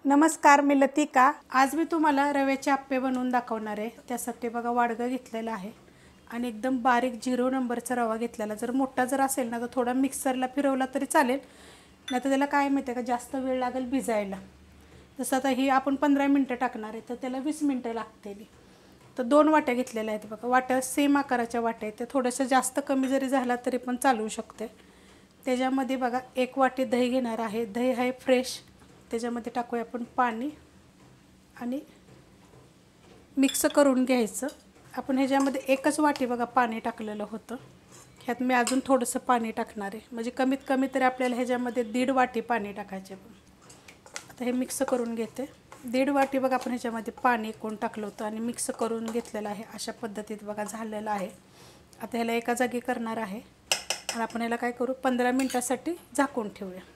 नमस्कार, मी लतिका। आज मी तुम्हाला रव्याचे आप्पे बनवून दाखवणार आहे। त्यासाठी बघा वाडगं घेतलेला आहे आणि एकदम बारीक 0 नंबरचा रवा घेतलेला। जर मोठा जर असेल ना तर थोडा मिक्सरला फिरवला तरी चालेल, नाहीतर त्याला काय माहिती का जास्त वेळ लागेल भिजायला। जसं आता ही आपण 15 मिनिटं टाकणार आहे तर त्याला 20 मिनिटं लागतील। तर 2 वाट्या घेतलेल्या आहेत बघा। वाट्या सेम आकाराच्या वाट्या आहेत, ते थोडंसं जास्त कमी जरी झाला तरी पण चालू शकते। त्याच्यामध्ये बघा 1 वाटी दही घेणार आहे। दही आहे फ्रेश, त्याच्यामध्ये टाकूया आपण पाणी आणि मिक्स करून घ्यायचं। आपण ह्याच्यामध्ये 1च वाटी बघा पाणी टाकलेलं होतं, ह्यात मी अजून थोडंसं पाणी टाकणार आहे, म्हणजे कमीत कमी तरी आपल्याला ह्याच्यामध्ये 1.5 वाटी पाणी टाकायचे। आता हे मिक्स करून घेते। 1.5 वाटी बघा आपण ह्याच्यामध्ये पाणी एकूण टाकलं होतं आणि मिक्स करून घेतलेलं आहे। अशा पद्धतीत बघा झालेलं आहे। आता ह्याला एका जागी करणार आहे आणि आपण ह्याला काय करू, 15 मिनिटासाठी झाकून ठेवूया।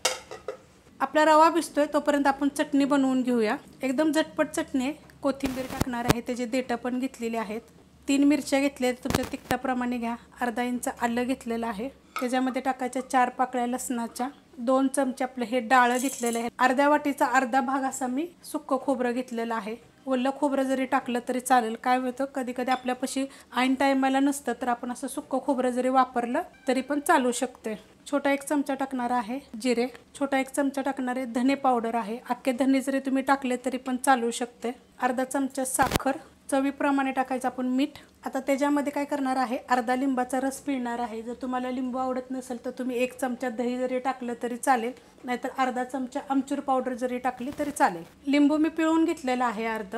आपला रवा भिजतोय तोपर्यंत आपण चटणी बनवून घेऊया। एकदम झटपट चटणी आहे। कोथिंबीर टाकणार आहे, त्याचे देठं पण घेतलेले आहेत। 3 मिरच्या घेतल्या, तुमच्या तिखटाप्रमाणे घ्या। अर्धा इंच आलं घेतलेलं आहे, त्याच्यामध्ये टाकायच्या 4 पाकळ्या लसणाच्या। 2 चमचे आपलं हे डाळ घेतलेलं आहे। अर्ध्या वाटीचा अर्धा भाग असा मी सुक्कं खोबरं घेतलेलं आहे। ओलं खोबरं जरी टाकलं तरी चालेल। काय होतं कधी कधी आपल्यापाशी ऐन टायमाला नसतं तर आपण असं सुक्कं खोबरं जरी वापरलं तरी पण चालू शकते। छोटा 1 चमचा टाकणार आहे जिरे, छोटा 1 चमचा टाकणार आहे धने पावडर आहे। अख्खे धने जरी तुम्ही टाकले तरी पण चालू शकते। अर्धा चमचा साखर, चवीप्रमाणे टाकायचं आपण मीठ। आता त्याच्यामध्ये काय करणार आहे, अर्धा लिंबाचा रस पिळणार आहे। जर तुम्हाला लिंबू आवडत नसेल तर तुम्ही 1 चमचा दही जरी टाकलं तरी चालेल, नाहीतर अर्धा चमचा आमचूर पावडर जरी टाकली तरी चालेल। लिंबू मी पिळून घेतलेला आहे अर्ध।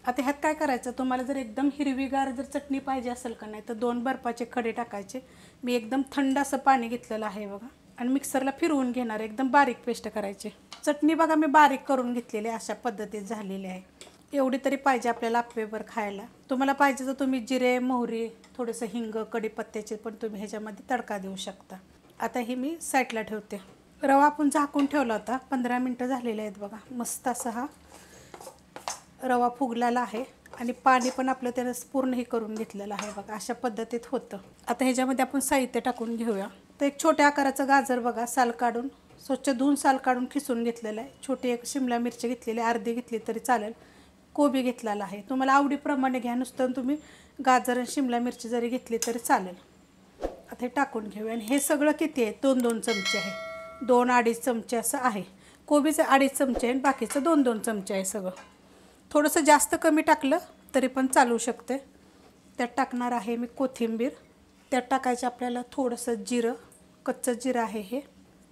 आता ह्यात काय करायचं, तुम्हाला जर एकदम हिरवीगार जर चटणी पाहिजे असेल का नाही तर 2 बर्फाचे खडे टाकायचे। मी एकदम थंड असं पाणी घेतलेलं आहे बघा आणि मिक्सरला फिरवून घेणार, एकदम बारीक पेस्ट करायची। चटणी बघा मी बारीक करून घेतलेली अशा पद्धतीत झालेली आहे। एवढी तरी पाहिजे आपल्याला आप्पेभर खायला। तुम्हाला पाहिजे तर तुम्ही जिरे, मोहरी, थोडंसं हिंग, कढीपत्त्याचे पण तुम्ही ह्याच्यामध्ये तडका देऊ शकता। आता ही मी साईडला ठेवते। रवा आपण झाकून ठेवला होता, 15 मिनिटं झालेले आहेत बघा। मस्त असा हा रवा फुगलेला आहे आणि पाणी पण आपलं त्याला पूर्ण हे करून घेतलेलं आहे बघा। अशा पद्धतीत होतं। आता ह्याच्यामध्ये आपण साहित्य टाकून घेऊया। तर 1 छोट्या आकाराचं गाजर बघा, साल काढून स्वच्छ धुवून साल काढून खिसून घेतलेलं आहे। छोटी 1 शिमला मिरची घेतलेली, अर्धी घेतली तरी चालेल। कोबी घेतलेला आहे, तुम्हाला आवडीप्रमाणे घ्या, नुसतं तुम्ही गाजर आणि शिमला मिरची जरी घेतली तरी चालेल। आता हे टाकून घेऊया आणि हे सगळं किती आहे, 2-2 चमचे आहे। 2-2.5 चमचे असं आहे। कोबीचे 2.5 चमचे आहे आणि बाकीचं 2-2 चमचे आहे सगळं। थोडंसं जास्त कमी टाकलं तरी पण चालू शकते। त्यात टाकणार आहे मी कोथिंबीर, त्यात टाकायचं आपल्याला थोडंसं जिरं, कच्चं जिरं आहे हे,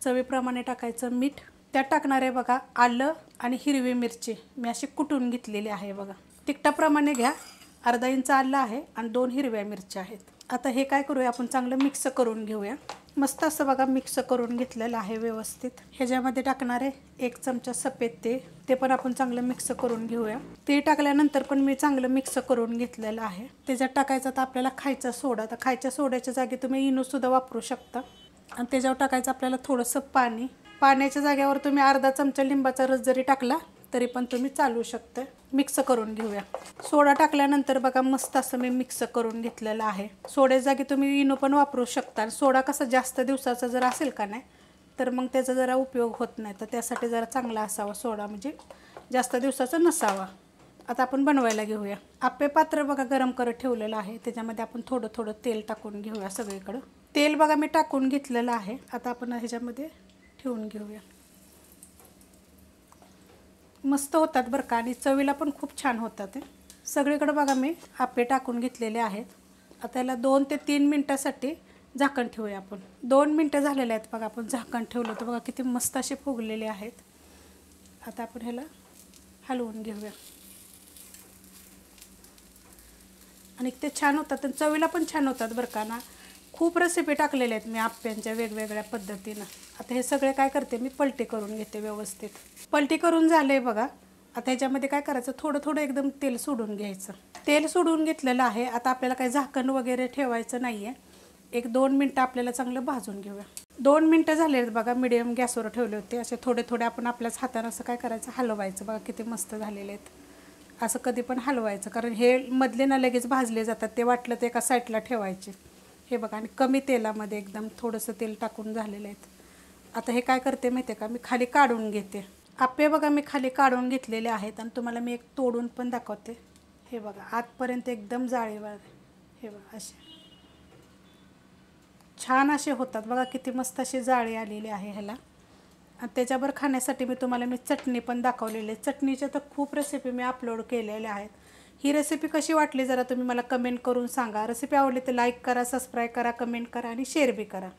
चवीप्रमाणे टाकायचं मीठ। त्यात टाकणार आहे बघा आलं आणि हिरवी मिरची, मी अशी कुटून घेतलेली आहे बघा। तिखटाप्रमाणे घ्या, अर्धा इंच आलं आहे आणि 2 हिरव्या मिरच्या आहेत। आता हे काय करूया, आपण चांगलं मिक्स करून घेऊया। मस्त असं बघा मिक्स करून घेतलेलं आहे व्यवस्थित। ह्याच्यामध्ये टाकणार आहे 1 चमचा सफेद तेल, ते पण आपण चांगलं मिक्स करून घेऊया। ते टाकल्यानंतर पण मी चांगलं मिक्स करून घेतलेलं आहे। त्याच्यात टाकायचं तर आपल्याला खायचा सोडा, तर खायच्या सोड्याच्या जागी तुम्ही इनोसुद्धा वापरू शकता। आणि त्याच्यावर टाकायचं आपल्याला थोडंसं पाणी। पाण्याच्या जागेवर तुम्ही अर्धा चमचा लिंबाचा रस जरी टाकला तरी पण तुम्ही चालू शकता। मिक्स करून घेऊया। सोडा टाकल्यानंतर बघा मस्त असं मी मिक्स करून घेतलेलं आहे। सोड्याच्या जागी तुम्ही इनो पण वापरू शकता। सोडा कसा जास्त दिवसाचा जर असेल का नाही तर मग त्याचा जरा उपयोग होत नाही, तर त्यासाठी जरा चांगला असावा सोडा, म्हणजे जास्त दिवसाचा नसावा। आता आपण बनवायला घेऊया। आप्पे पात्र बघा गरम करत ठेवलेलं आहे, त्याच्यामध्ये आपण थोडं थोडं तेल टाकून घेऊया सगळीकडं। तेल बघा मी टाकून घेतलेलं आहे। आता आपण ह्याच्यामध्ये ठेवून घेऊया। मस्त होतात बरं का आणि चवीला पण खूप छान होतात। सगळीकडे बघा मी आप्पे टाकून घेतलेले आहेत। आता याला 2 ते 3 मिनिटासाठी झाकण ठेवूया आपण। 2 मिनिटं झालेले आहेत बघा, आपण झाकण ठेवलं तर बघा किती मस्त असे फुगलेले आहेत। आता आपण ह्याला हलवून घेऊया आणि ते छान होतात आणि चवीला पण छान होतात बरं का ना। खूप रेसिपी टाकलेल्या आहेत मी आप्प्यांच्या वेगवेगळ्या पद्धतीनं। आता हे सगळे काय करते मी पलटी करून घेते व्यवस्थित। पलटी करून झाले बघा। आता ह्याच्यामध्ये काय करायचं, थोडं थोडं एकदम तेल सोडून घ्यायचं। तेल सोडून घेतलेलं आहे। आता आपल्याला काही झाकण वगैरे ठेवायचं नाही आहे। 1-2 मिनटं आपल्याला चांगलं भाजून घेऊया। 2 मिनटं झाले आहेत बघा, मिडियम गॅसवर ठेवले होते। असे थोडे थोडे आपण आपल्याच हाताने असं काय करायचं, हलवायचं बघा किती मस्त झालेले आहेत। असं कधी पण हलवायचं, कारण हे मधले ना लगेच भाजले जातात, ते वाटलं ते एका साईडला ठेवायचे। हे बघा आणि कमी तेलामध्ये एकदम थोडंसं तेल टाकून झालेलं आहेत। आता हे काय करते माहिती आहे का, मी खाली काढून घेते आप्पे बघा मी खाली काढून घेतलेले आहेत आणि तुम्हाला मी एक तोडून पण दाखवते. हे बघा आतपर्यंत एकदम जाळीवार, हे बघा असे छान असे होतात बघा, किती मस्त अशी जाळी आलेली आहे ह्याला. आणि त्याच्यावर खाण्यासाठी मी चटणी पण दाखवलेली आहे. चटणीच्या तर खूप रेसिपी मी अपलोड केलेल्या आहेत. ही रेसिपी कशी वाटली जरा तुम्ही मला कमेंट करून सांगा. रेसिपी आवडली तर लाईक करा, सबस्क्राईब करा, कमेंट करा आणि शेअर बी करा.